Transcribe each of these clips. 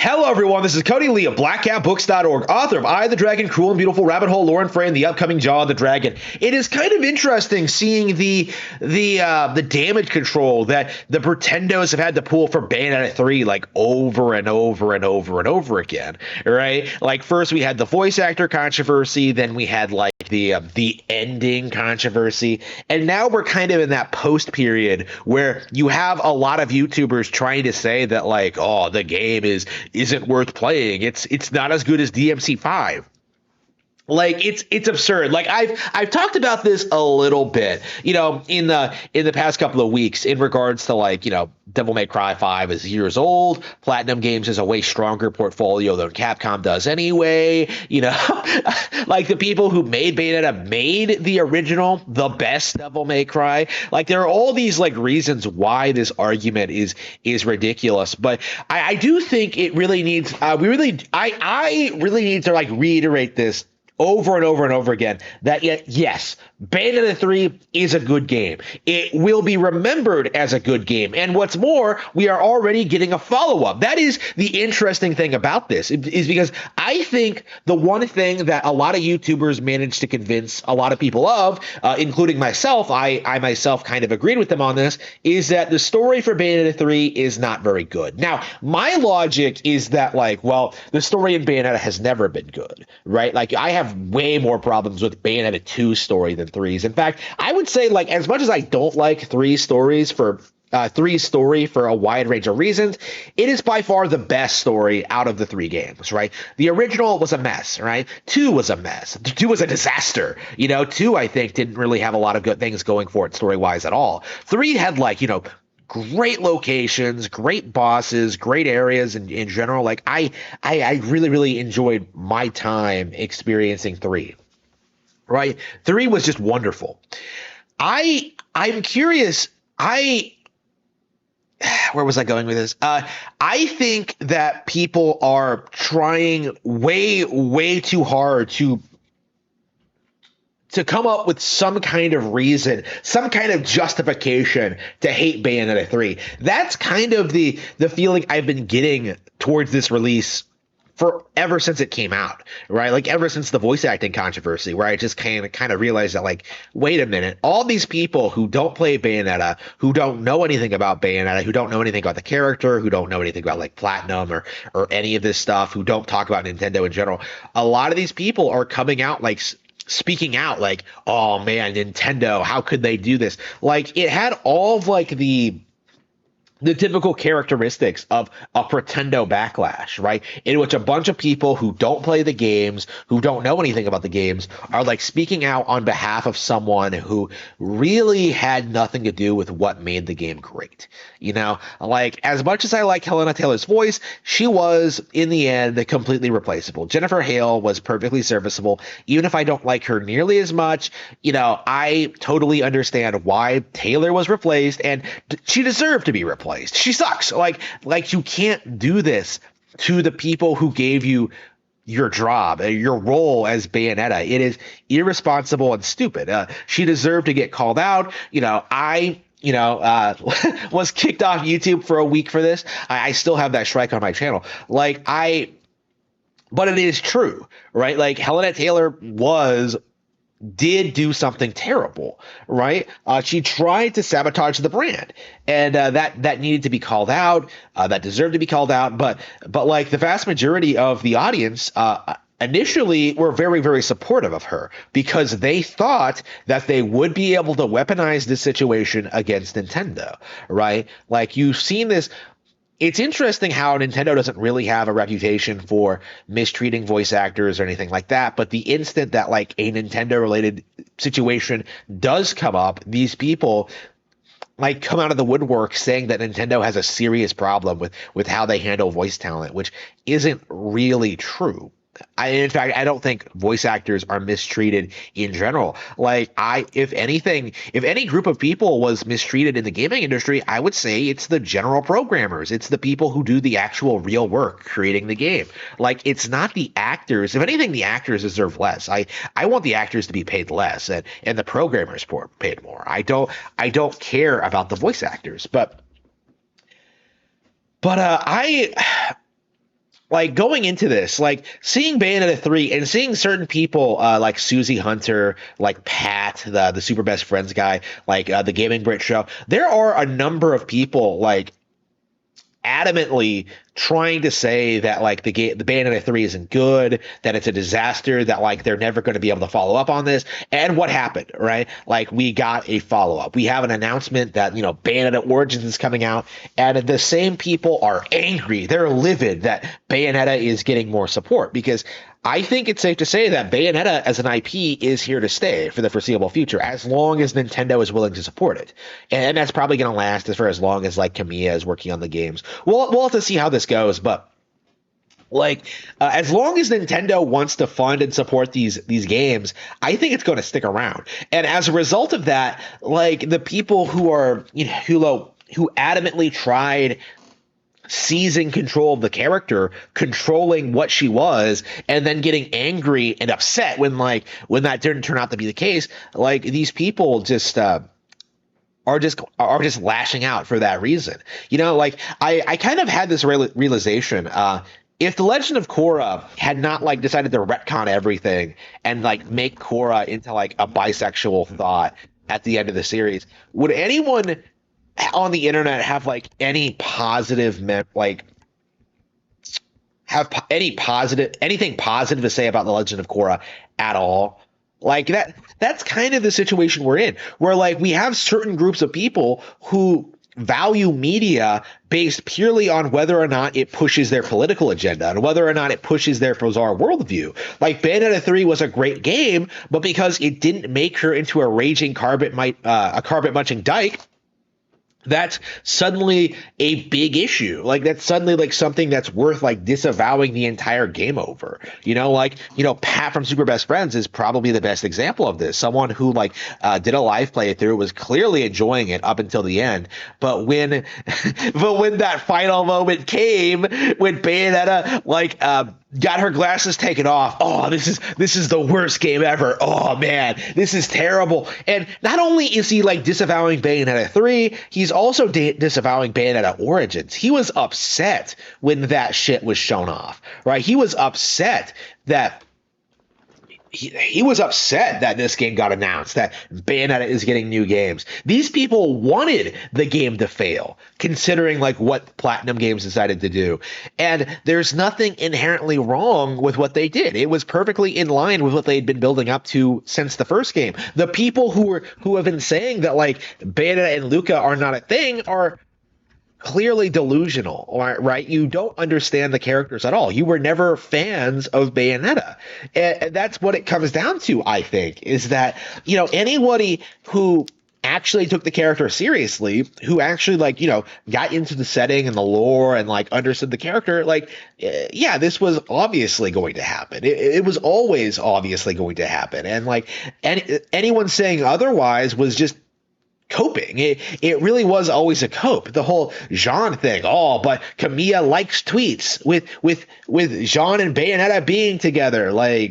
Hello, everyone. This is Cody Lee of BlackCatBooks.org, author of I, the Dragon, Cruel and Beautiful, Rabbit Hole, Lore and Frey, and the upcoming Jaw of the Dragon. It is kind of interesting seeing the damage control that the Pretendos have had to pull for Bayonetta 3 like over and over and over and over again, right? Like first we had the voice actor controversy, then we had like the ending controversy, and now we're kind of in that post period where you have a lot of YouTubers trying to say that like, oh, the game isn't worth playing. It's not as good as DMC5. Like it's absurd. Like I've talked about this a little bit, in the past couple of weeks in regards to like, Devil May Cry 5 is years old. PlatinumGames has a way stronger portfolio than Capcom does anyway. Like the people who made Bayonetta made the original, the best Devil May Cry. Like there are all these like reasons why this argument is ridiculous. But I do think it really needs I really need to like reiterate this over and over and over again that yes, Bayonetta 3 is a good game. It will be remembered as a good game. And what's more, we are already getting a follow-up. That is the interesting thing about this, is because I think the one thing that a lot of YouTubers managed to convince a lot of people of, including myself, I myself kind of agreed with them on this, is that the story for Bayonetta 3 is not very good. Now, my logic is that, like, well, the story in Bayonetta has never been good, right? Like, I have way more problems with Bayonetta 2's story than 3's. In fact, I would say, like, as much as I don't like 3's story for a wide range of reasons, it is by far the best story out of the 3 games, right? The original was a mess, right? 2 was a mess. 2 was a disaster. 2, I think, didn't really have a lot of good things going for it story-wise at all. 3 had, like, great locations, great bosses, great areas in general. Like I really, really enjoyed my time experiencing 3. Right? 3 was just wonderful. I'm curious. Where was I going with this? I think that people are trying way, way too hard to come up with some kind of reason, some kind of justification to hate Bayonetta 3. That's kind of the feeling I've been getting towards this release ever since it came out, right? Like ever since the voice acting controversy, where I just kind of realized that, like, wait a minute, all these people who don't play Bayonetta, who don't know anything about Bayonetta, who don't know anything about the character, who don't know anything about like Platinum or any of this stuff, who don't talk about Nintendo in general, a lot of these people are coming out like speaking out like, oh man, Nintendo, how could they do this? Like it had all of like the typical characteristics of a Pretendo backlash, right? In which a bunch of people who don't play the games, who don't know anything about the games, are like speaking out on behalf of someone who really had nothing to do with what made the game great. Like as much as I like Helena Taylor's voice, she was in the end completely replaceable. Jennifer Hale was perfectly serviceable. Even if I don't like her nearly as much, I totally understand why Taylor was replaced, and she deserved to be replaced. She sucks. Like you can't do this to the people who gave you your job, your role as Bayonetta. It is irresponsible and stupid. She deserved to get called out. I was kicked off YouTube for a week for this. I still have that strike on my channel. But it is true, right? Like Helena Taylor did do something terrible, right? She tried to sabotage the brand, and that needed to be called out. That deserved to be called out. But like the vast majority of the audience initially were very, very supportive of her because they thought that they would be able to weaponize this situation against Nintendo, right? Like you've seen this. It's interesting how Nintendo doesn't really have a reputation for mistreating voice actors or anything like that. But the instant that like a Nintendo related situation does come up, these people like come out of the woodwork saying that Nintendo has a serious problem with how they handle voice talent, which isn't really true. In fact, I don't think voice actors are mistreated in general. Like if anything, if any group of people was mistreated in the gaming industry, I would say it's the general programmers. It's the people who do the actual real work creating the game. Like it's not the actors. If anything, the actors deserve less. I want the actors to be paid less and the programmers paid more. I don't care about the voice actors, but like going into this, like seeing Bayonetta 3 and seeing certain people like Susie Hunter, like Pat, the Super Best Friends guy, like the Gaming Brit show, there are a number of people like adamantly trying to say that like the Bayonetta 3 isn't good, that it's a disaster, that like they're never going to be able to follow up on this. And what happened, right? Like we got a follow up. We have an announcement that, you know, Bayonetta Origins is coming out, and the same people are angry. They're livid that Bayonetta is getting more support because I think it's safe to say that Bayonetta as an IP is here to stay for the foreseeable future, as long as Nintendo is willing to support it. And that's probably going to last for as long as like Kamiya is working on the games. We'll have to see how this goes, but like as long as Nintendo wants to fund and support these games, I think it's going to stick around. And as a result of that, like the people who are, you know, who adamantly tried seizing control of the character, controlling what she was, and then getting angry and upset when that didn't turn out to be the case, like these people just are just lashing out for that reason. You know, like I kind of had this realization. If the Legend of Korra had not like decided to retcon everything and like make Korra into like a bisexual thought at the end of the series, would anyone on the internet have like any positive anything positive to say about the Legend of Korra at all? Like that's kind of the situation we're in, where like we have certain groups of people who value media based purely on whether or not it pushes their political agenda and whether or not it pushes their bizarre worldview. Like Bayonetta 3 was a great game, but because it didn't make her into a raging carpet munching dyke, that's suddenly a big issue. Like that's suddenly like something that's worth like disavowing the entire game over. You know, like, you know, Pat from Super Best Friends is probably the best example of this. Someone who like did a live playthrough, was clearly enjoying it up until the end. But when that final moment came, when Bayonetta like got her glasses taken off. Oh, this is the worst game ever. Oh man, this is terrible. And not only is he like disavowing Bayonetta 3, he's also disavowing Bayonetta Origins. He was upset when that shit was shown off, right? He was upset that he was upset that this game got announced, that Bayonetta is getting new games. These people wanted the game to fail, considering like what PlatinumGames decided to do. And there's nothing inherently wrong with what they did. It was perfectly in line with what they'd been building up to since the first game. The people who have been saying that like Bayonetta and Luca are not a thing are clearly delusional, right? You don't understand the characters at all. You were never fans of Bayonetta. And that's what it comes down to, I think, is that, you know, anybody who actually took the character seriously, who actually like, you know, got into the setting and the lore and like understood the character, like, yeah, this was obviously going to happen. It was always obviously going to happen. And like anyone saying otherwise was just coping. It really was always a cope. The whole Jean thing. Oh, but Kamiya likes tweets with Jean and Bayonetta being together. Like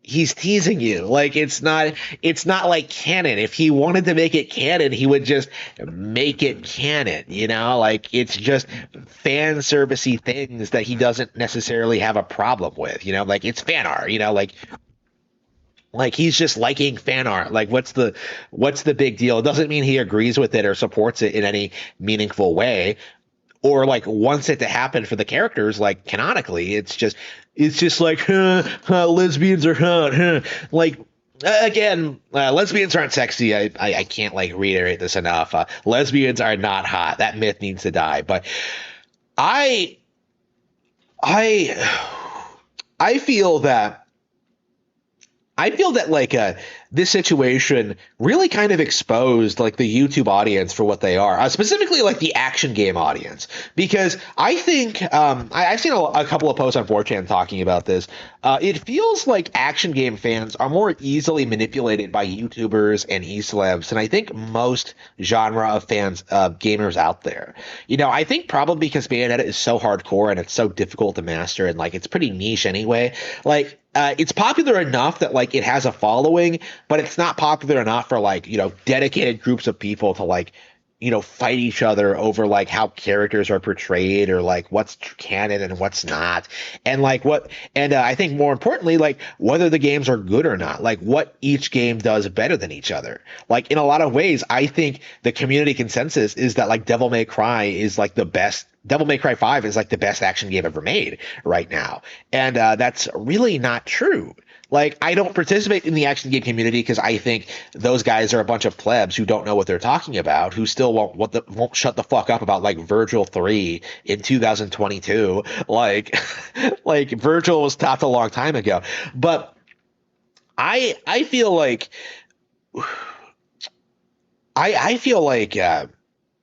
he's teasing you. Like it's not like canon. If he wanted to make it canon, he would just make it canon, you know? Like it's just fan servicey things that he doesn't necessarily have a problem with, you know? Like it's fan art, you know, like he's just liking fan art. Like what's the big deal? It doesn't mean he agrees with it or supports it in any meaningful way or like wants it to happen for the characters. Like canonically, it's just like lesbians are hot. Like again, lesbians aren't sexy. I can't like reiterate this enough. Lesbians are not hot. That myth needs to die. But I feel that like this situation really kind of exposed like the YouTube audience for what they are, specifically like the action game audience, because I think I've seen a couple of posts on 4chan talking about this. It feels like action game fans are more easily manipulated by YouTubers and e-celebs than I think most genre of fans, gamers out there. You know, I think probably because Bayonetta is so hardcore and it's so difficult to master and like it's pretty niche anyway. Like it's popular enough that like it has a following, but it's not popular enough for like, you know, dedicated groups of people to like, fight each other over like how characters are portrayed or like what's canon and what's not, and like what, and I think more importantly, like whether the games are good or not, like what each game does better than each other. Like in a lot of ways, I think the community consensus is that like Devil May Cry is like the best. Devil May Cry 5 is like the best action game ever made right now. And that's really not true. Like, I don't participate in the action game community because I think those guys are a bunch of plebs who don't know what they're talking about, who still won't shut the fuck up about like Virgil 3 in 2022. Like, like Virgil was stopped a long time ago. But I feel like I feel like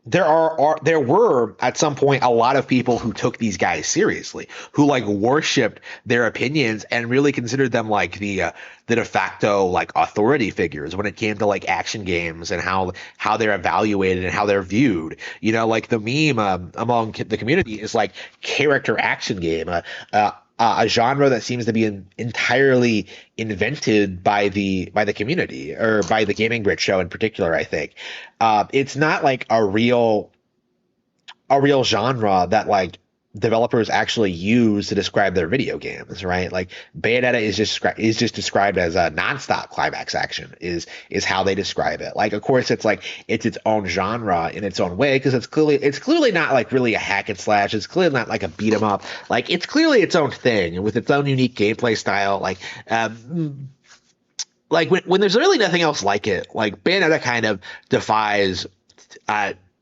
there were at some point a lot of people who took these guys seriously, who like worshipped their opinions and really considered them like the de facto like authority figures when it came to like action games and how they're evaluated and how they're viewed. Like the meme among the community is like character action game. A genre that seems to be entirely invented by the community or by the Gaming Grit show in particular. I think it's not like a real genre that like developers actually use to describe their video games, right? Like Bayonetta is just described as a nonstop climax action is how they describe it. Like, of course, it's like it's its own genre in its own way because it's clearly not like really a hack and slash. It's clearly not like a beat 'em up. Like it's clearly its own thing with its own unique gameplay style. Like when there's really nothing else like it. Like Bayonetta kind of defies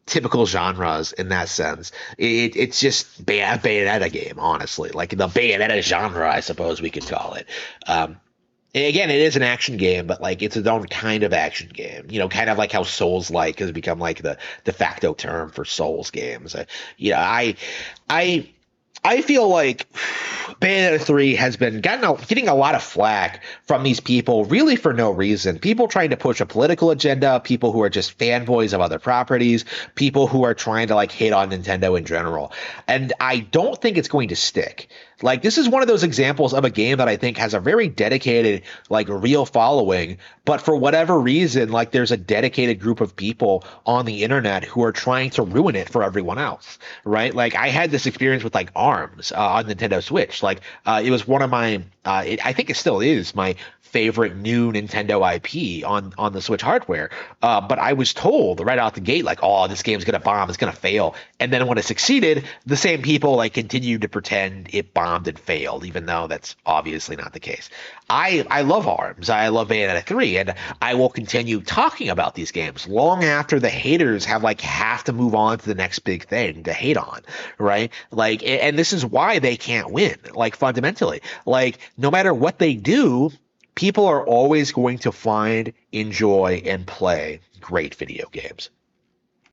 typical genres in that sense. It's just a Bayonetta game, honestly. Like the Bayonetta genre, I suppose we could call it. And again, it is an action game, but like it's its own kind of action game. Kind of like how Souls-like has become like the de facto term for Souls games. I feel like Bayonetta 3 has been getting a lot of flack from these people, really for no reason. People trying to push a political agenda, people who are just fanboys of other properties, people who are trying to like hate on Nintendo in general. And I don't think it's going to stick. Like, this is one of those examples of a game that I think has a very dedicated, like, real following, but for whatever reason, like, there's a dedicated group of people on the internet who are trying to ruin it for everyone else, right? Like, I had this experience with, like, ARMS on Nintendo Switch. Like, it was one of my, I think it still is my favorite new Nintendo IP on the Switch hardware. But I was told right out the gate, like, oh, this game's going to bomb, it's going to fail. And then when it succeeded, the same people, like, continued to pretend it bombed and failed, even though that's obviously not the case. I love ARMS. I love Bayonetta 3, and I will continue talking about these games long after the haters have to move on to the next big thing to hate on, right? Like, and this is why they can't win, like, fundamentally. Like, no matter what they do, people are always going to find, enjoy, and play great video games.